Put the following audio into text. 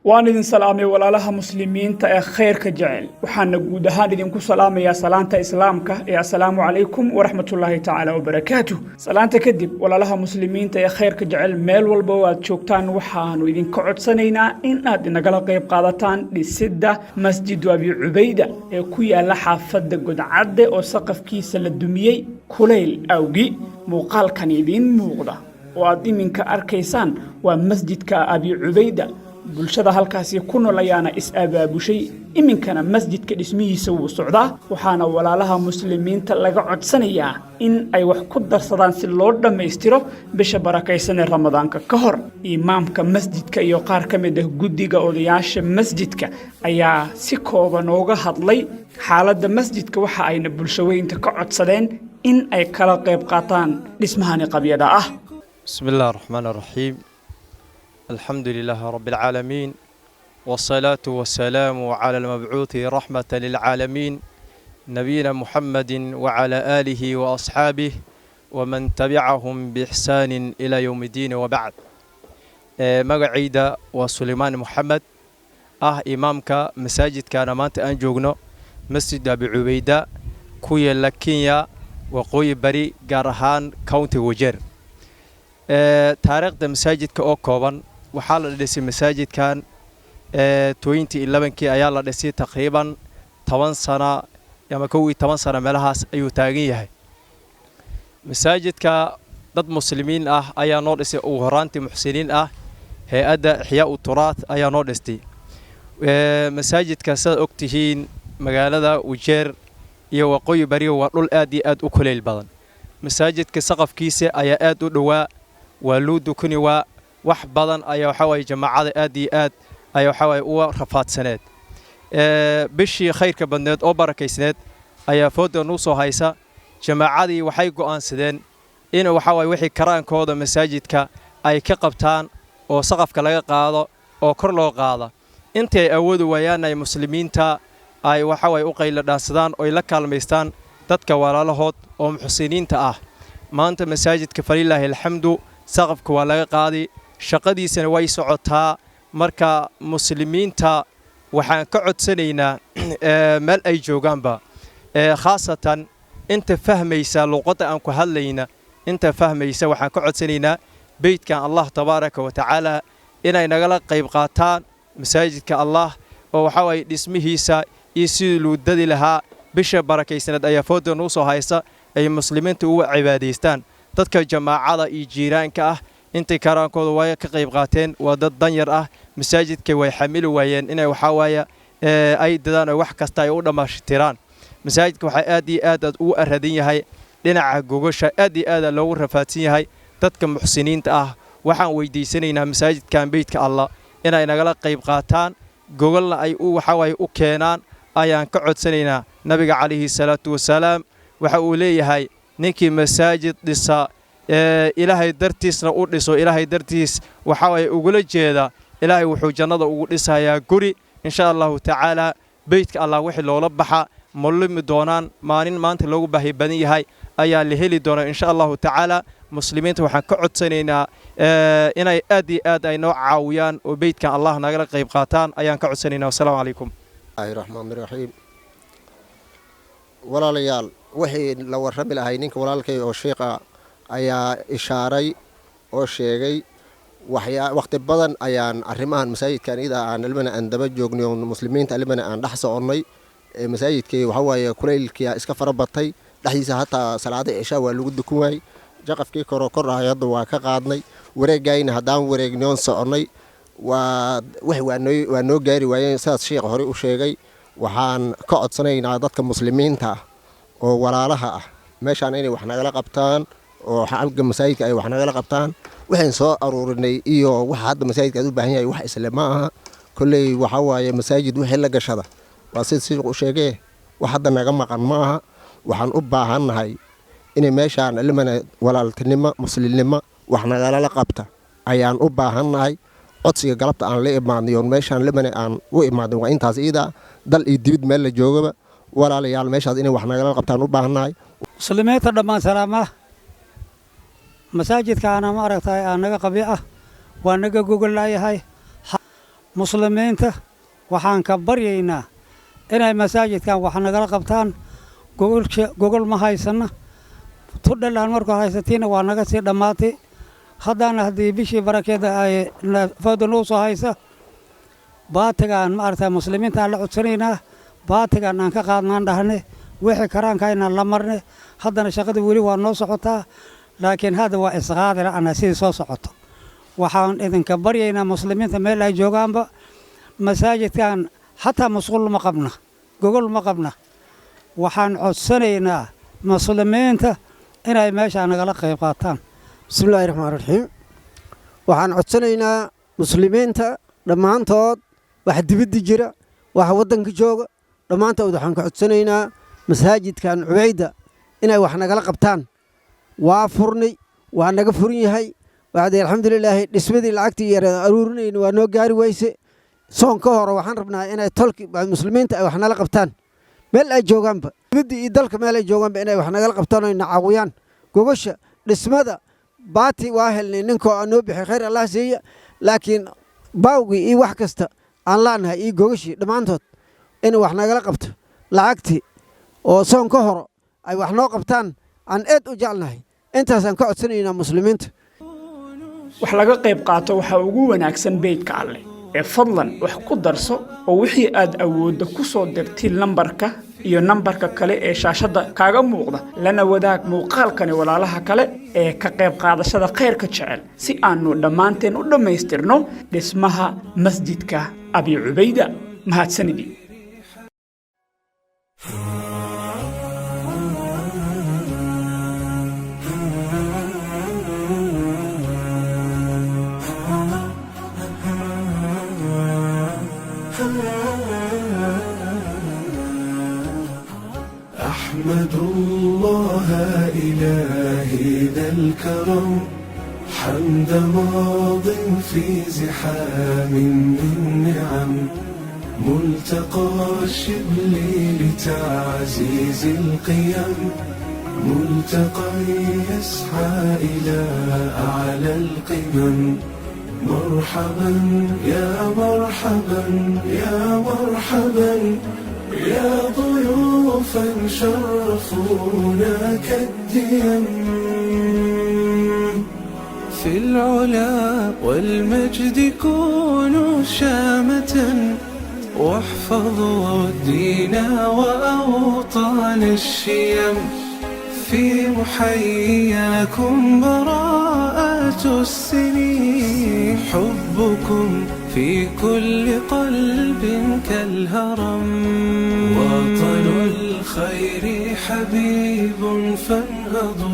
waan idin salaamay walaalaha muslimiinta ee khayrka jecel waxaan guud ahaan idinku salaamayaa salaanta islaamka ee assalaamu calaykum waraxmatullaahi tacaala wabarakaatuh salaanta kadib walaalaha muslimiinta ee khayrka jecel meel walba oo aad joogtaan waxaanu idinka codsanaynaa in aad inagala qayb qaadataan dhisidda masjid Abi Ubayda ee ku yaala xaafadda Godcadde oo saqafkiisa la dumiyay kulayl awgi muuqaalkan idin muuqda oo aad iminka arkaysaan waa masjidka Abi Ubayda bulshada halkaasi ku noolayaana is-abaabushay iminkana masjidka dhismihiisa wuu socdaa waxaana walaalaha muslimiinta laga codsanayaa in ay wax ku darsadaan si loo dhameystiro bisha barakaysan ee ramadaanka ka hor imaamka masjidka iyo qaar ka mid ah guddiga odayaasha masjidka ayaa si kooban uga hadlay xaaladda masjidka waxa ayna bulshaweynta ka codsadeen in ay kala qayb qaataan dhismahan qabyada ah bismillaahir rahmaanir rahiim الحمد لله رب العالمين والصلاة والسلام على المبعوث رحمة للعالمين نبينا محمد وعلى آله وأصحابه ومن تبعهم بإحسان إلى يوم الدين وبعد مقعيدة وسليمان محمد إمامك مساجد كان مانت أنجوغنو مسجد أبي عبيدة كوي لكينيا وقوي بري قارهان كونتي وجير تاريخ مساجد كأوكوبان waxaa la dhisay masaajidkan 2011 ayaa la dhisay taqriiban 10 sano ama 10 sano meelahaas ayuu taagan yahay masaajidka dad muslimiin ah ayaa noo dhisay oo horaantii muxsiniin ah hay'adda Ihyaa Turath ayaa noo dhistay masaajidka sida ogtihiin magaalada Wajeer iyo waqooyi bari waa dhul aad iyo aad u kuleyl badan masaajidka saqafkiisa ayaa aad u dhawaa waa loo dukani waa wax badan ayaa waxa way jamaacada aad iyo aad ayaa waxa way u rafaadsaneed bishii khayrka badneed oo barakaysneed ayaa fooda noo soo haysa jamaacadii waxay go'aansadeen in waxa way wixii karaankooda masaajidka ay ka qabtaan oo saqafka laga qaado oo kor loo qaado intay awood waayaan ay muslimiinta ay waxa way u qayl dhaansadaan oo la kaalmeystaan dadka walaalahood oo muxsiniinta ah maanta masaajidka falilaahi alxamdu saqafka waa laga qaadi shaqadiisana way socotaa marka muslimiinta waxaan ka codsanaynaa meel ay joogaanba khaasatan inta fahmaysa luqadda aan ku hadlayna inta fahmaysa waxaan ka codsanaynaa beedkan Allah tabaaraka wa tacaala inay nagala qayb qaataan masaajidka Allah oo waxa way dhismihiisa iyo sidii loo dadi lahaa bisha barakaysanad ayaa fooda noo soo haysa ay muslimiinta u cibaadaystaan dadka jamaacada iyo jiiraanka ah intay karaankooda way ka qayb qaateen waa dad danyar ah masaajidka way xamil waayeen inay waxa waaya ay dadaan wax kasta ay u dhamaashtiraan masaajidka waxa aad iyo aad u aradan yahay dhinaca gogasha aad iyo aad loogu rafaadsan yahay dadka muxsiniinta ah waxaan weydiisanaynaa masaajidkan beedka Allah inay nagala qayb qaataan gogolna ay u waxa waaya u keenaan ayaan ka codsanaynaa nabiga kaleeyhi salaatu wasalaam waxa uu leeyahay ninkii masaajid dhisa ilaahay dartiisna u dhiso ilaahay dartiis waxa way ugu la jeeda ilaahay wuxuu jannada ugu dhisayaa guri insha Allah tacaala beedka Allah wixii loola baxa mulmi doonaan maalin maanta loogu baahi badan yahay ayaa la heli doona insha Allah tacaala muslimiinta waxaan ka codsanaynaa inay aad iyo aad ay noo caawiyaan oo beedkan Allah nagala qayb qaataan ayaan ka codsanaynaa assalaamu calaykum rahmaanir rahiim walaalayaal wixii la warrami lahay ninka walaalkay oo sheekha ayaa ishaaray oo sheegay waqti badan ayaan arrimahan masaajidkan ida aan ilmana aan daba joognay oo muslimiinta ilmana aan dhax soconay masaajidkii waxa waaye kuleylkii iska farabatay dhaxdiisa hataa salaada isha waa lagu dukun waay jaqafkii kor hadda waa ka qaadnay wareegayna hadaan wareegnoon soconay waa noo gaari waayeen sidaas sheekh hore u sheegay waxaan ka codsanaynaa dadka muslimiinta oo walaalaha ah meeshaan inay wax nagala qabtaan oo xalka masaajidka ay wax nagala qabtaan waxaan soo aruurinay iyo waxa hadda masaajidka u baahan yahay wax isla ma aha kulay waxa waaye masaajid wixii la gashada waa sidii uu sheegay wax hadda naga maqan ma aha waxaan u baahannahay inay meeshaan ilmana walaaltinimo muslimnimo wax nagala qabta ayaan u baahannahay codsiga galabta aan la imaadnayo meeshaan ilmana aan u imaadno waa intaas ida dal iyo dibid meel la joogaba walaalayaal meeshaas inay wax nagala qabtaan u baahannahay muslimiinta dhammaan salaama masaajidka ana ma aragtay anaga qabi ah waa naga gogol laayahay muslimiinta waxaan ka baryaynaa inay masaajidkan wax nagala qabtaan gogol ma haysana tudhalaan markuu haysatiina waa naga sii dhammaatay haddana haddii bishii barakeeda ay fawda noo soo haysa baatigaan maaragtay muslimiinta aan la codsanaynaa baatigaan aan ka qaadnaan dhahne wixii karaankaynaan la marne haddana shaqada weli waa noo socotaa laakiin hadda waa isqaadi la'ana sidii soo socoto waxaan idinka baryaynaa muslimiinta meel ay joogaanba masaajidkan xataa masquul ma qabna gogol ma qabna waxaan codsanaynaa muslimiinta inay meeshaa nagala qayb qaataan bismillaahi raxmaan raxiim waxaan codsanaynaa muslimiinta dhammaantood wax dibadda jira wax waddanka jooga dhammaantood waxaan ka codsanaynaa masaajidkan Cubayda inay wax nagala qabtaan waa furnay waa naga furan yahay waxaad alxamdulilaahi dhismadii lacagtii yar aruurinayna waa noo gaari wayse soon ka hor waxaan rabnaa inay tolki muslimiinta ay wax nala qabtaan meel ay joogaanba dibadda iyo dalka meel ay joogaanba inay wax nagala qabtaan oo nacaawiyaan gogosha dhismada baati waa helnay ninkoo aan noo bixi khayr Allah siiya laakiin baawgii iyo wax kasta aan laanahay iyo gogoshii dhammaantood in wax nagala qabto lacagtii oo soon ka hor ay wax noo qabtaan aan aad u jecelnahay intaasaan ka codsanaynaa muslimiinta wax laga qayb qaato waxa ugu wanaagsan beydka alle ee fadlan wax ku darso oo wixii aad awooddo ku soo dirtay lambarka iyo nambarka kale ee shaashada kaaga muuqda lana wadaag muuqaalkani walaalaha kale ee ka qayb qaadashada khayrka jecel si aanu dhammaanteen u dhammaystirno dhismaha masjidka Abi Cubayda mahadsanidii أحمد الله إلهي ذا الكرم حمد ماض في زحام من نعم ملتقى الشبل لتعزيز القيم ملتقى يسعى إلى أعلى القمم مرحبا يا مرحبا يا مرحبا يا ضيوفا شرفونا كالديم في العلا والمجد كونوا شامة واحفظوا دينا وأوطان الشيم في محياكم براءة السنين حبكم في كل قلب كالهرم وطن الخير حبيب فانهضوا